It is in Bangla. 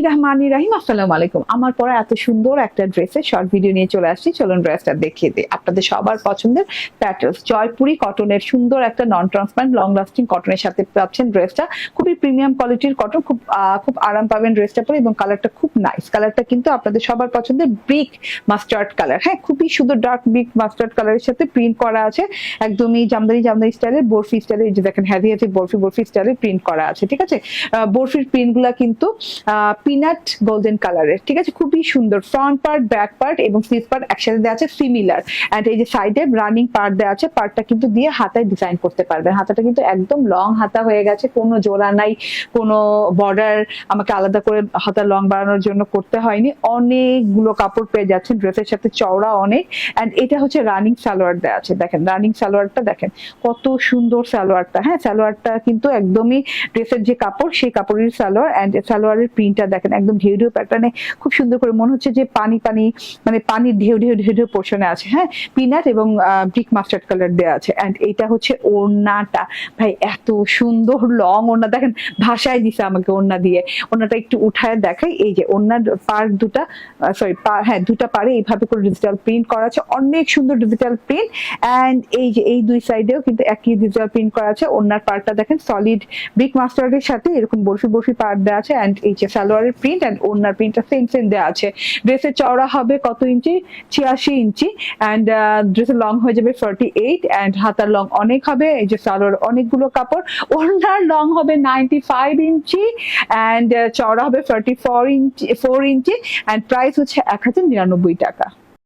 রহমানির রাহিম, আসসালামু আলাইকুম। আমার পরা এত সুন্দর একটা ড্রেসের শর্ট ভিডিও নিয়ে চলে আসছি। চলুন ড্রেসটা দেখিয়ে দিই। আপনাদের সবার পছন্দের প্যাটেলস জয়পুরি কটনের সুন্দর একটা নন ট্রান্সপারেন্ট লং লাস্টিং কটনের সাথে পাচ্ছেন ড্রেসটা। খুবই প্রিমিয়াম কোয়ালিটির কটন, খুব আরাম পাবেন ড্রেসটা পরে এবং কালারটা খুব নাইস। কালারটা কিন্তু আপনাদের সবার পছন্দের ব্রিক মাস্টার্ড কালার। হ্যাঁ, খুবই সুন্দর ডার্ক ব্রিক মাস্টার্ড কালারের সাথে প্রিন্ট করা আছে একদমই জামদানি স্টাইলের, বরফি স্টাইলের। যে দেখেন হেভি বরফি স্টাইলের প্রিন্ট করা আছে। ঠিক আছে, বরফির প্রিন্ট গুলা কিন্তু পিনাট গোল্ডেন কালারের। ঠিক আছে, খুবই সুন্দর। ফ্রন্ট পার্ট, ব্যাক পার্ট এবং স্লিভ পার্ট একসাথে দেওয়া আছে সিমিলার। এন্ড এই যে সাইডে রানিং পার্ট দেওয়া আছে, পার্টটা কিন্তু দিয়ে হাতায় ডিজাইন করতে পারবেন। হাতাটা কিন্তু একদম লং হাতা হয়ে গেছে, কোনো জোড়া নাই, কোনো বর্ডার আমাকে আলাদা করে হাতা লং বাড়ানোর জন্য করতে হয়নি। অনেকগুলো কাপড় পেয়ে যাচ্ছেন ড্রেসের সাথে, চওড়া অনেক। এন্ড এটা হচ্ছে রানিং সালোয়ার দেওয়া আছে। দেখেন রানিং সালোয়ারটা দেখেন কত সুন্দর সালোয়ারটা। হ্যাঁ, সালোয়ারটা কিন্তু একদমই ড্রেসের যে কাপড় সেই কাপড়ের সালোয়ার। এন্ড সালোয়ারের প্রিন্টটা দেখেন একদম ঢেউ ঢেউ প্যাটার্নে, খুব সুন্দর করে মনে হচ্ছে যে পানি পানি মানে পানির ঢেউ ঢেউ ঢেউ ঢেউ পোর্শনে আছে। হ্যাঁ, পিনাট এবং ব্রিক মাস্টার্ড কালার দেওয়া আছে। এন্ড এটা হচ্ছে ওড়নাটা। ভাই এত সুন্দর লং ওড়না, দেখেন ভাষায় দিছে আমাকে ওড়না দিয়ে। ওড়নাটা একটু উঠায় দেখাই। এই যে ওড়নার পার দুটা, হ্যাঁ দুটা পারে এইভাবে করে ডিজিটাল প্রিন্ট করা আছে, অনেক সুন্দর ডিজিটাল প্রিন্ট। এন্ড এই যে এই দুই সাইডেও কিন্তু একই ডিজিটাল প্রিন্ট করা আছে। ওড়নার পার্টটা দেখেন সলিড ব্রিক মাস্টার্ডের সাথে এরকম বরফি পার্ট দেওয়া আছে। এন্ড এই যে সালোয়ারের প্রিন্ট এন্ড ওড়নার প্রিন্টটা সেম দেওয়া আছে। ড্রেসের চওড়া হবে কত ইঞ্চি? 86 ইঞ্চি। এন্ড ড্রেসের লং হয়ে যাবে 48। এন্ড হাতার লং অনেক হবে। এই যে সালোয়ার অনেকগুলো কাপড়। ওড়নার লং হবে 95 ইঞ্চি। এন্ড চওড়া হবে 4 ইঞ্চি। এন্ড প্রাইস হচ্ছে 1099 টাকা।